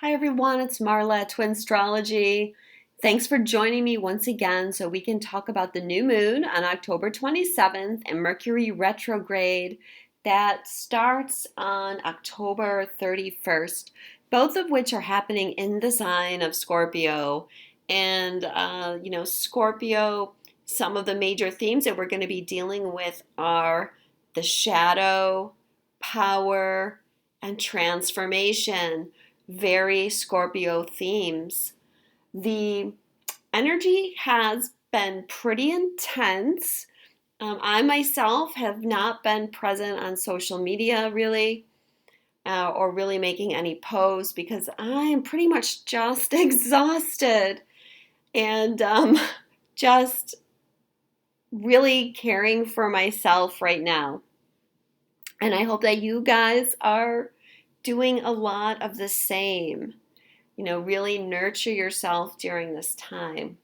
Hi everyone, it's Marla at Twinstrology. Thanks for joining me once again so we can talk about the new moon on October 27th and Mercury retrograde that starts on October 31st, both of which are happening in the sign of Scorpio. And, Scorpio, some of the major themes that we're going to be dealing with are the shadow, power, and transformation. Very Scorpio themes. The energy has been pretty intense. I myself have not been present on social media really, or really making any posts because I am pretty much just exhausted and just really caring for myself right now. And I hope that you guys are doing a lot of the same. Really nurture yourself during this time.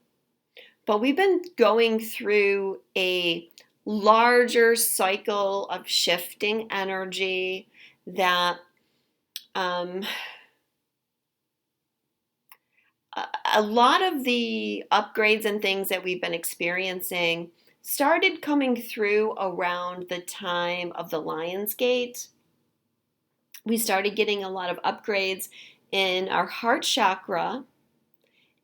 But we've been going through a larger cycle of shifting energy that a lot of the upgrades and things that we've been experiencing started coming through around the time of the Lion's Gate. We started getting a lot of upgrades in our heart chakra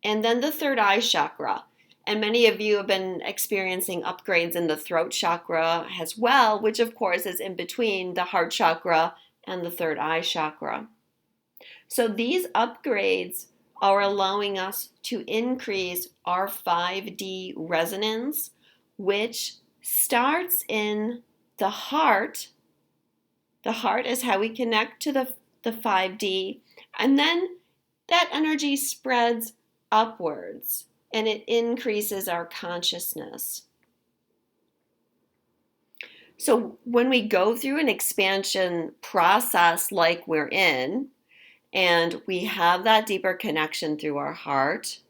and then the third eye chakra. And many of you have been experiencing upgrades in the throat chakra as well, which of course is in between the heart chakra and the third eye chakra. So these upgrades are allowing us to increase our 5D resonance, which starts in the heart. The heart is how we connect to the 5D, and then that energy spreads upwards and it increases our consciousness. So when we go through an expansion process like we're in, and we have that deeper connection through our heart,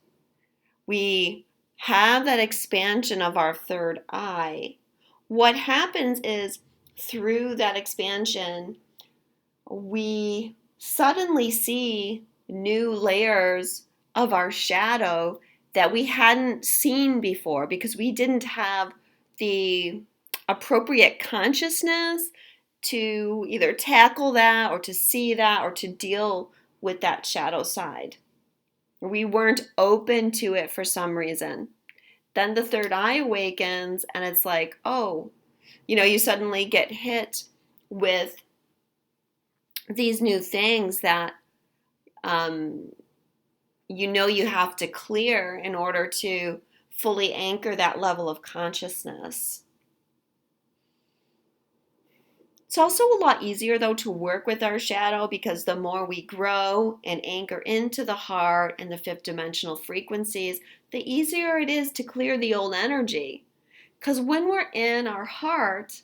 we have that expansion of our third eye. What happens is through that expansion, we suddenly see new layers of our shadow that we hadn't seen before because we didn't have the appropriate consciousness to either tackle that or to see that or to deal with that shadow side. We weren't open to it for some reason. Then the third eye awakens and it's like, oh, you suddenly get hit with these new things that you have to clear in order to fully anchor that level of consciousness. It's also a lot easier though to work with our shadow because the more we grow and anchor into the heart and the fifth dimensional frequencies, the easier it is to clear the old energy. Because when we're in our heart,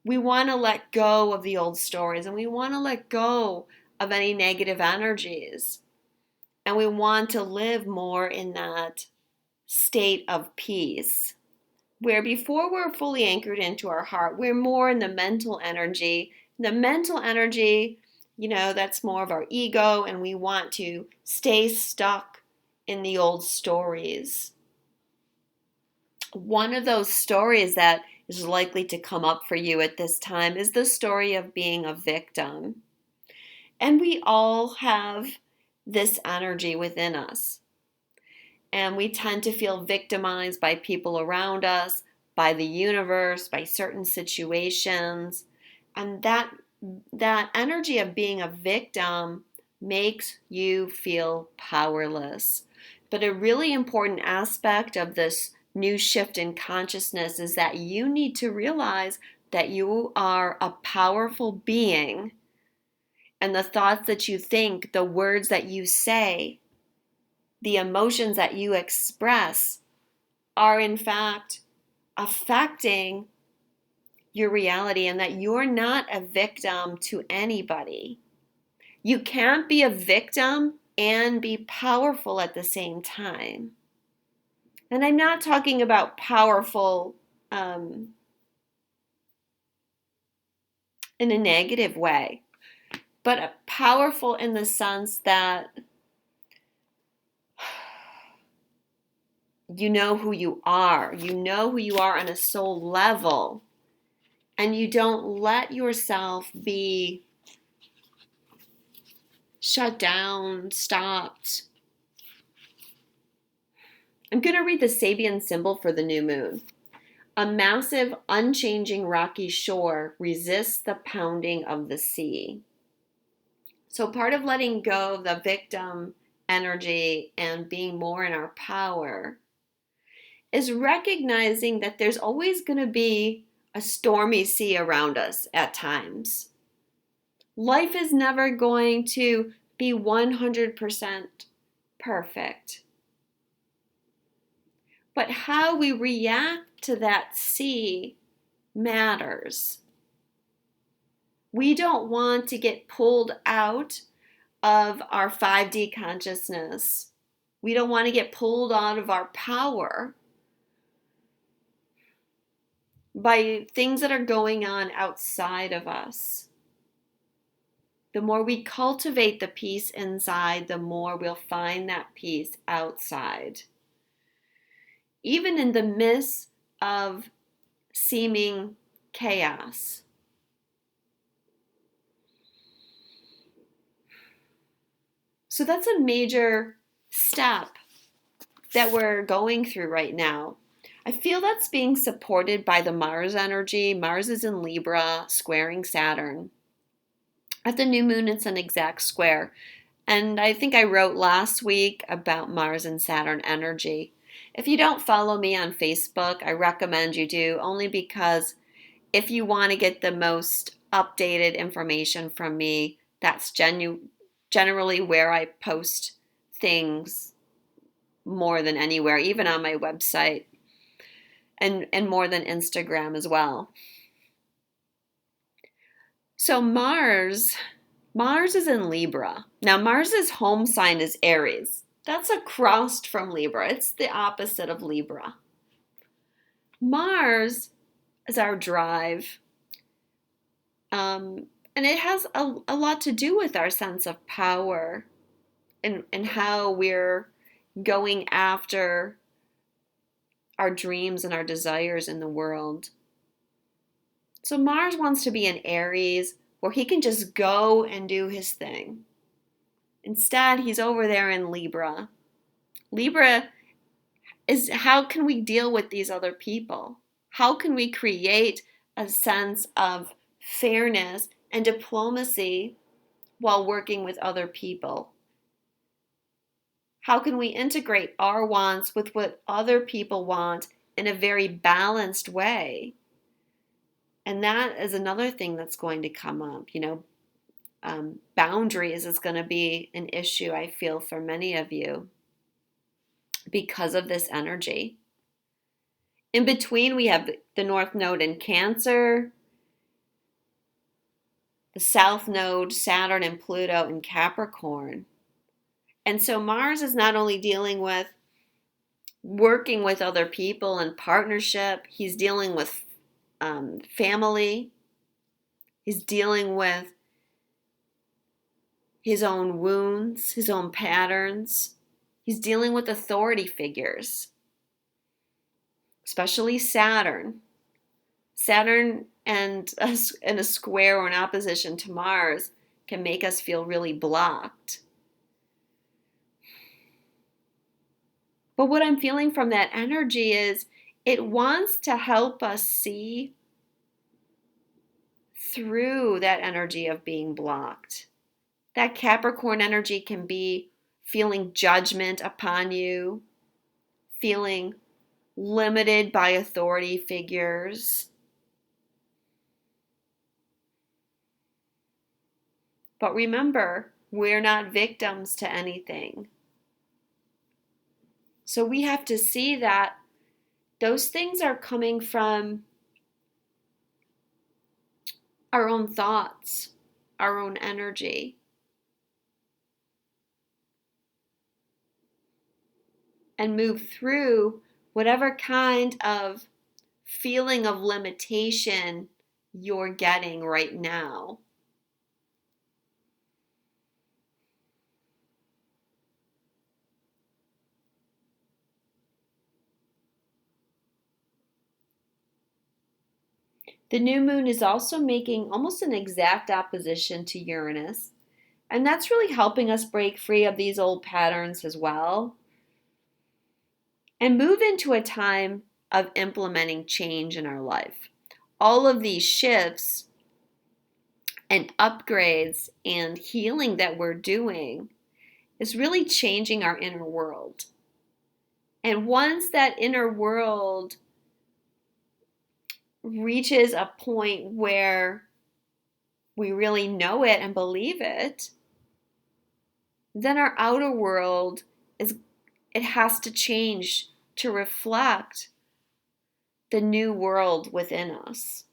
we want to let go of the old stories and we want to let go of any negative energies. And we want to live more in that state of peace. Where before we're fully anchored into our heart, we're more in the mental energy. The mental energy, that's more of our ego, and we want to stay stuck in the old stories. One of those stories that is likely to come up for you at this time is the story of being a victim. And we all have this energy within us. And we tend to feel victimized by people around us, by the universe, by certain situations. And that energy of being a victim makes you feel powerless. But a really important aspect of this new shift in consciousness is that you need to realize that you are a powerful being. And the thoughts that you think, the words that you say, the emotions that you express are in fact affecting your reality, and that you're not a victim to anybody. You can't be a victim and be powerful at the same time. And I'm not talking about powerful in a negative way, but powerful in the sense that you know who you are. You know who you are on a soul level. And you don't let yourself be shut down, stopped. I'm going to read the Sabian symbol for the new moon. A massive, unchanging rocky shore resists the pounding of the sea. So part of letting go of the victim energy and being more in our power is recognizing that there's always going to be a stormy sea around us at times. Life is never going to be 100% perfect. But how we react to that sea matters. We don't want to get pulled out of our 5D consciousness. We don't want to get pulled out of our power by things that are going on outside of us. The more we cultivate the peace inside, the more we'll find that peace outside. Even in the midst of seeming chaos. So that's a major step that we're going through right now. I feel that's being supported by the Mars energy. Mars is in Libra, squaring Saturn. At the new moon, it's an exact square. And I think I wrote last week about Mars and Saturn energy. If you don't follow me on Facebook, I recommend you do, only because if you want to get the most updated information from me, that's generally where I post things more than anywhere, even on my website, and more than Instagram as well. So Mars is in Libra. Now Mars's home sign is Aries. That's across from Libra. It's the opposite of Libra. Mars is our drive. And it has a lot to do with our sense of power and how we're going after our dreams and our desires in the world. So Mars wants to be in Aries where he can just go and do his thing. Instead, he's over there in Libra. Libra is how can we deal with these other people? How can we create a sense of fairness and diplomacy while working with other people? How can we integrate our wants with what other people want in a very balanced way? And that is another thing that's going to come up. Boundaries is going to be an issue, I feel, for many of you because of this energy. In between, we have the North Node in Cancer, the South Node, Saturn and Pluto in Capricorn. And so Mars is not only dealing with working with other people and partnership, he's dealing with family, he's dealing with his own wounds, his own patterns. He's dealing with authority figures, especially Saturn. Saturn and in a square or an opposition to Mars can make us feel really blocked. But what I'm feeling from that energy is it wants to help us see through that energy of being blocked. That Capricorn energy can be feeling judgment upon you, feeling limited by authority figures. But remember, we're not victims to anything. So we have to see that those things are coming from our own thoughts, our own energy. And move through whatever kind of feeling of limitation you're getting right now. The new moon is also making almost an exact opposition to Uranus, and that's really helping us break free of these old patterns as well and move into a time of implementing change in our life. All of these shifts and upgrades and healing that we're doing is really changing our inner world. And once that inner world reaches a point where we really know it and believe it, then our outer world it has to change to reflect the new world within us.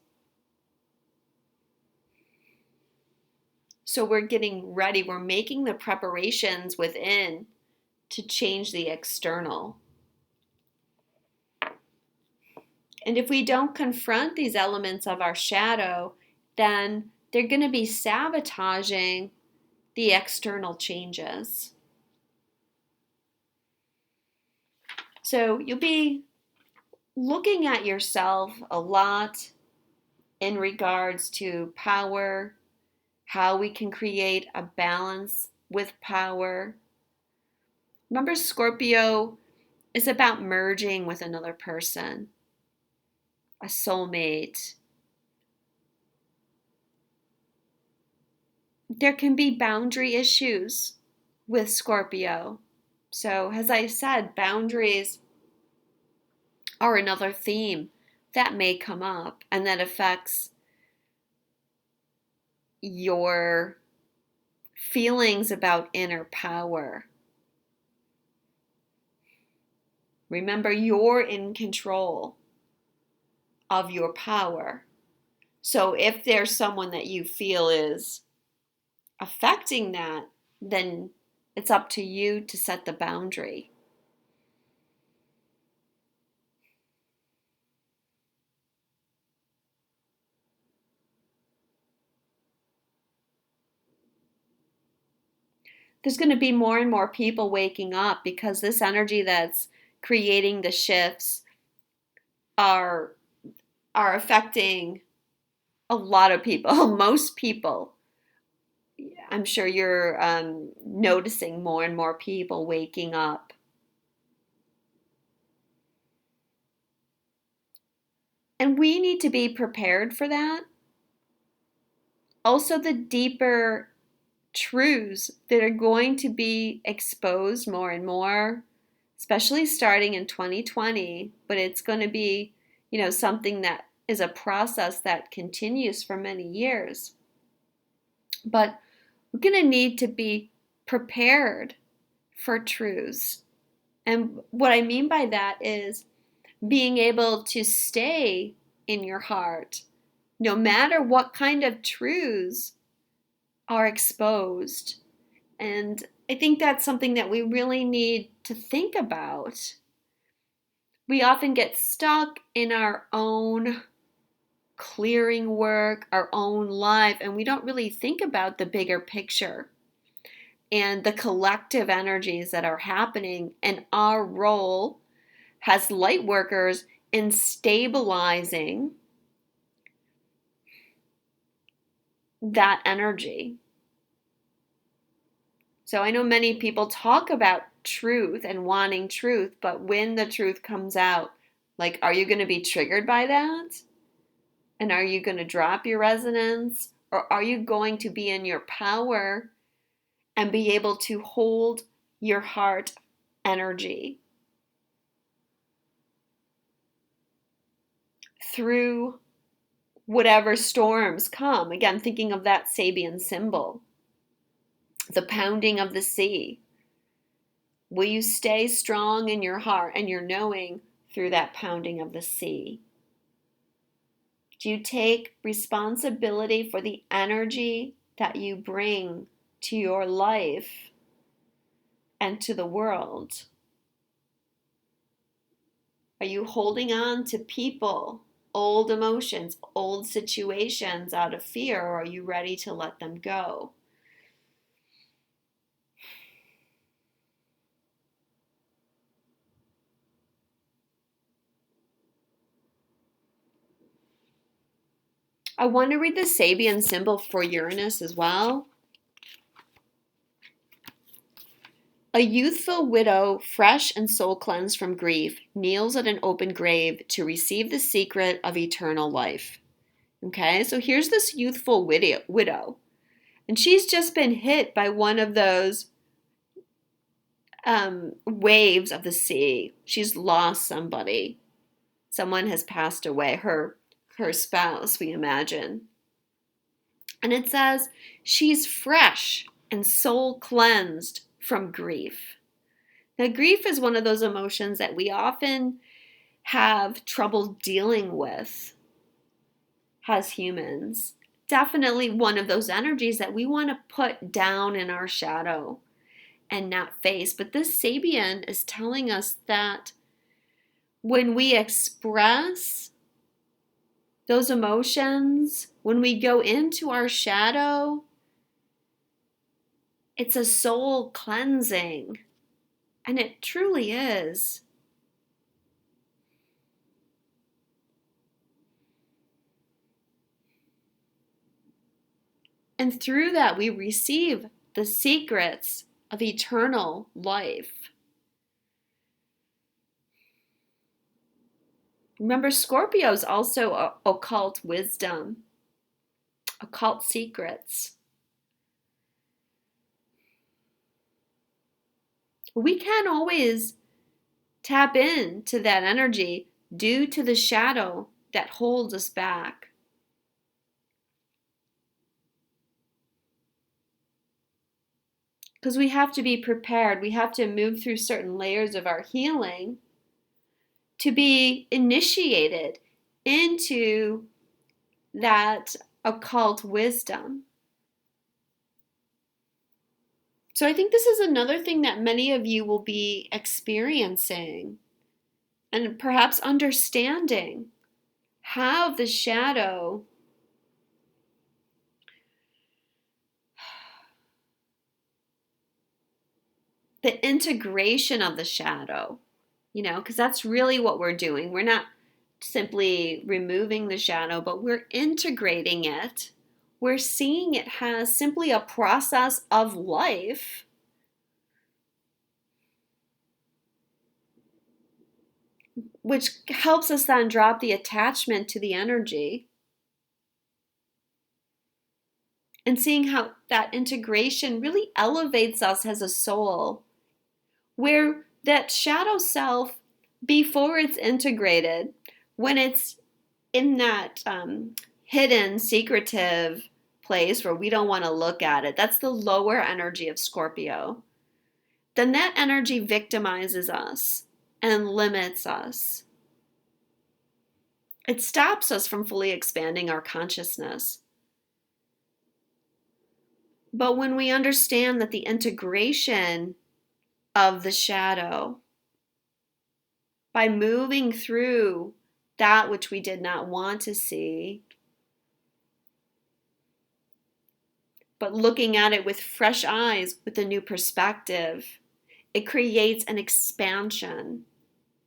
So we're getting ready, we're making the preparations within to change the external. And if we don't confront these elements of our shadow, then they're going to be sabotaging the external changes. So you'll be looking at yourself a lot in regards to power, how we can create a balance with power. Remember, Scorpio is about merging with another person, a soulmate. There can be boundary issues with Scorpio. So, as I said, boundaries are another theme that may come up and that affects your feelings about inner power. Remember, you're in control of your power. So if there's someone that you feel is affecting that, then it's up to you to set the boundary. There's going to be more and more people waking up because this energy that's creating the shifts are affecting a lot of people, most people. I'm sure you're noticing more and more people waking up. And we need to be prepared for that. Also, the deeper truths that are going to be exposed more and more, especially starting in 2020, but it's going to be, something that is a process that continues for many years. But we're going to need to be prepared for truths. And what I mean by that is being able to stay in your heart no matter what kind of truths are exposed. And I think that's something that we really need to think about. We often get stuck in our own clearing work, our own life, and we don't really think about the bigger picture and the collective energies that are happening and our role as light workers in stabilizing that energy. So I know many people talk about truth and wanting truth, but when the truth comes out, like, are you going to be triggered by that? And are you going to drop your resonance? Or are you going to be in your power and be able to hold your heart energy through whatever storms come? Again, thinking of that Sabian symbol, the pounding of the sea. Will you stay strong in your heart and your knowing through that pounding of the sea? Do you take responsibility for the energy that you bring to your life and to the world? Are you holding on to people, old emotions, old situations out of fear, or are you ready to let them go? I want to read the Sabian symbol for Uranus as well. A youthful widow, fresh and soul cleansed from grief, kneels at an open grave to receive the secret of eternal life. Okay, so here's this youthful widow, and she's just been hit by one of those waves of the sea. She's lost somebody. Someone has passed away, her spouse, we imagine. And it says she's fresh and soul cleansed from grief. Now, grief is one of those emotions that we often have trouble dealing with as humans. Definitely one of those energies that we want to put down in our shadow and not face. But this Sabian is telling us that when we express those emotions, when we go into our shadow, it's a soul cleansing. And it truly is. And through that, we receive the secrets of eternal life. Remember, Scorpio is also occult wisdom, occult secrets. We can't always tap into that energy due to the shadow that holds us back. Because we have to be prepared. We have to move through certain layers of our healing to be initiated into that occult wisdom. So I think this is another thing that many of you will be experiencing and perhaps understanding how the shadow the integration of the shadow, because that's really what we're doing. We're not simply removing the shadow, but we're integrating it. We're seeing it as simply a process of life, which helps us then drop the attachment to the energy and seeing how that integration really elevates us as a soul, where that shadow self, before it's integrated, when it's in that hidden, secretive place where we don't want to look at it, that's the lower energy of Scorpio, then that energy victimizes us and limits us. It stops us from fully expanding our consciousness. But when we understand that the integration of the shadow, by moving through that which we did not want to see, but looking at it with fresh eyes, with a new perspective, it creates an expansion,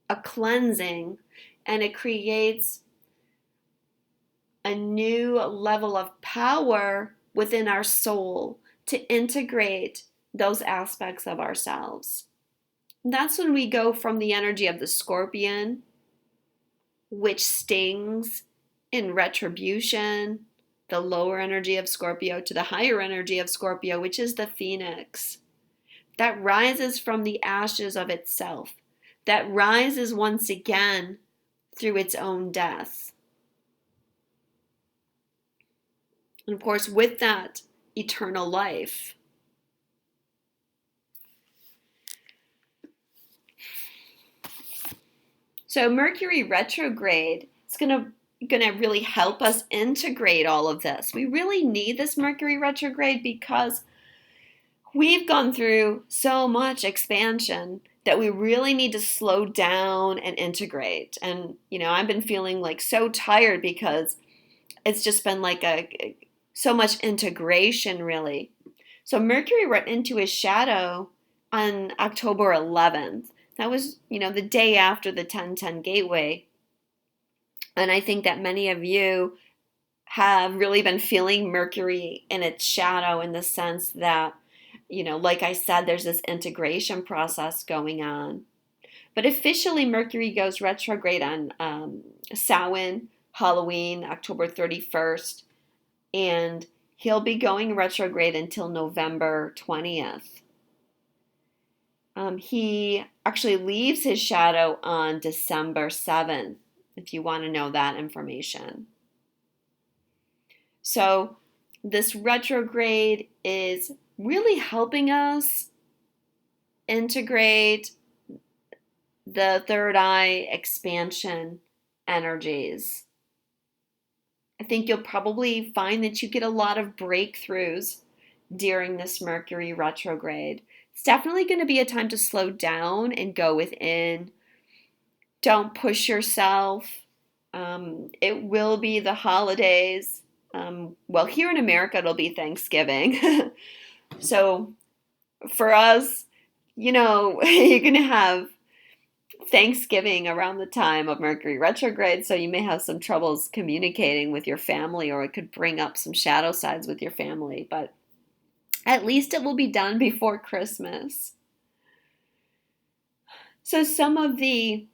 a cleansing, and it creates a new level of power within our soul to integrate those aspects of ourselves. And that's when we go from the energy of the scorpion, which stings in retribution, the lower energy of Scorpio, to the higher energy of Scorpio, which is the phoenix, that rises from the ashes of itself, that rises once again through its own death. And of course, with that, eternal life. So Mercury retrograde is going to really help us integrate all of this. We really need this Mercury retrograde because we've gone through so much expansion that we really need to slow down and integrate. And, I've been feeling like so tired because it's just been like so much integration, really. So Mercury went into his shadow on October 11th. That was, the day after the 1010 gateway. And I think that many of you have really been feeling Mercury in its shadow in the sense that, like I said, there's this integration process going on. But officially, Mercury goes retrograde on Samhain, Halloween, October 31st, and he'll be going retrograde until November 20th. He actually leaves his shadow on December 7th, if you want to know that information. So, this retrograde is really helping us integrate the third eye expansion energies. I think you'll probably find that you get a lot of breakthroughs during this Mercury retrograde. It's definitely going to be a time to slow down and go within. Don't push yourself. It will be the holidays. Well, here in America, it'll be Thanksgiving. So for us, you're going to have Thanksgiving around the time of Mercury retrograde, so you may have some troubles communicating with your family, or it could bring up some shadow sides with your family, but at least it will be done before Christmas. So some of the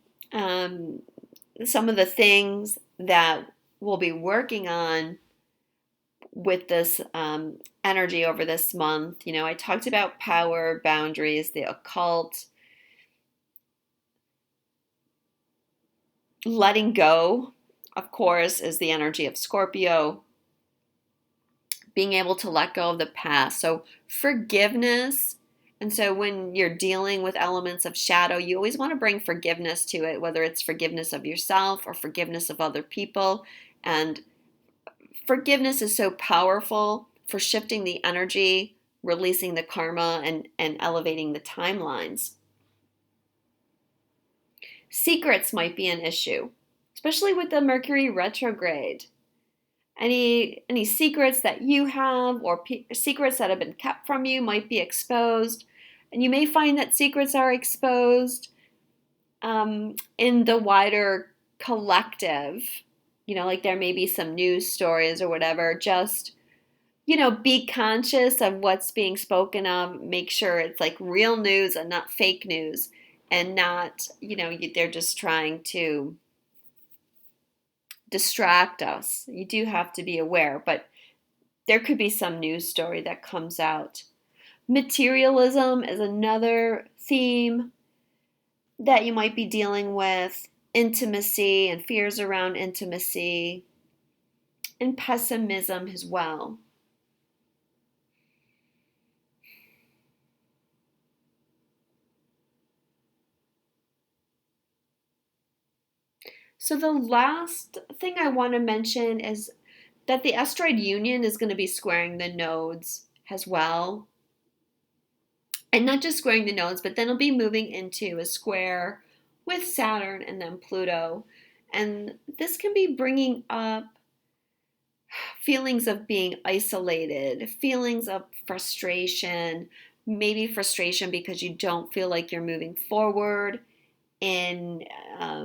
things that we'll be working on with this energy over this month, I talked about power, boundaries, the occult, letting go, of course, is the energy of Scorpio. Being able to let go of the past. So forgiveness. And so when you're dealing with elements of shadow, you always want to bring forgiveness to it, whether it's forgiveness of yourself or forgiveness of other people. And forgiveness is so powerful for shifting the energy, releasing the karma, and elevating the timelines. Secrets might be an issue, especially with the Mercury retrograde. Any secrets that you have or secrets that have been kept from you might be exposed. And you may find that secrets are exposed in the wider collective. Like there may be some news stories or whatever. Just, be conscious of what's being spoken of. Make sure it's like real news and not fake news. And not, they're just trying to distract us. You do have to be aware, but there could be some news story that comes out. Materialism is another theme that you might be dealing with. Intimacy and fears around intimacy, and pessimism as well. So the last thing I want to mention is that the asteroid union is going to be squaring the nodes as well. And not just squaring the nodes, but then it'll be moving into a square with Saturn and then Pluto. And this can be bringing up feelings of being isolated, feelings of frustration, maybe frustration because you don't feel like you're moving forward in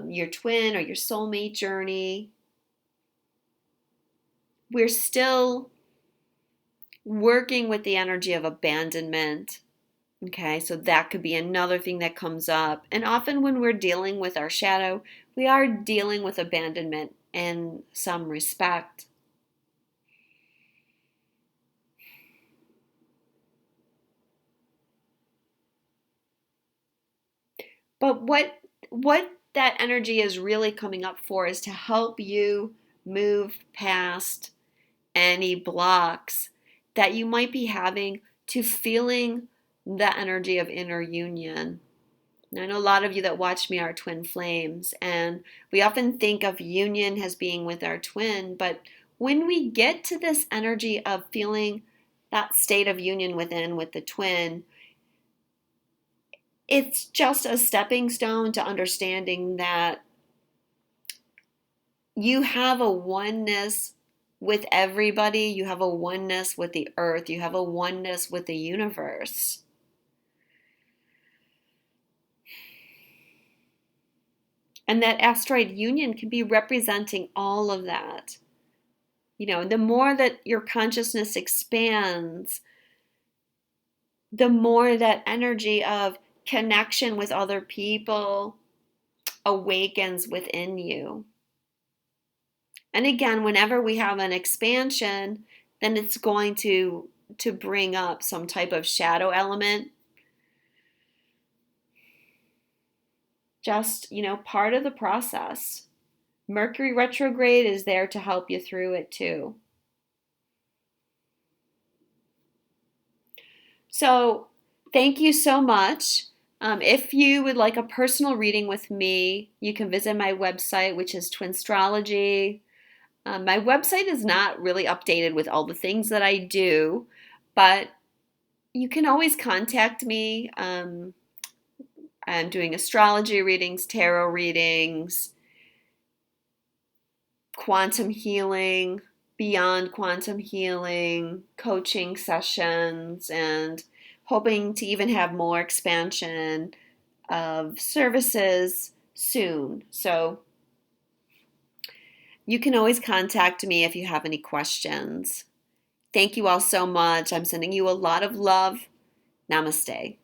your twin or your soulmate journey. We're still working with the energy of abandonment. Okay, so that could be another thing that comes up. And often when we're dealing with our shadow, we are dealing with abandonment in some respect. But what that energy is really coming up for is to help you move past any blocks that you might be having to feeling the energy of inner union. I know a lot of you that watch me are twin flames, and we often think of union as being with our twin, but when we get to this energy of feeling that state of union within with the twin, it's just a stepping stone to understanding that you have a oneness with everybody, you have a oneness with the earth, you have a oneness with the universe. And that asteroid union can be representing all of that. The more that your consciousness expands, the more that energy of connection with other people awakens within you. And again, whenever we have an expansion, then it's going to bring up some type of shadow element. Just, part of the process. Mercury retrograde is there to help you through it too. So, thank you so much. If you would like a personal reading with me, you can visit my website, which is Twinstrology. My website is not really updated with all the things that I do, but you can always contact me. I'm doing astrology readings, tarot readings, quantum healing, beyond quantum healing, coaching sessions, and hoping to even have more expansion of services soon. So you can always contact me if you have any questions. Thank you all so much. I'm sending you a lot of love. Namaste.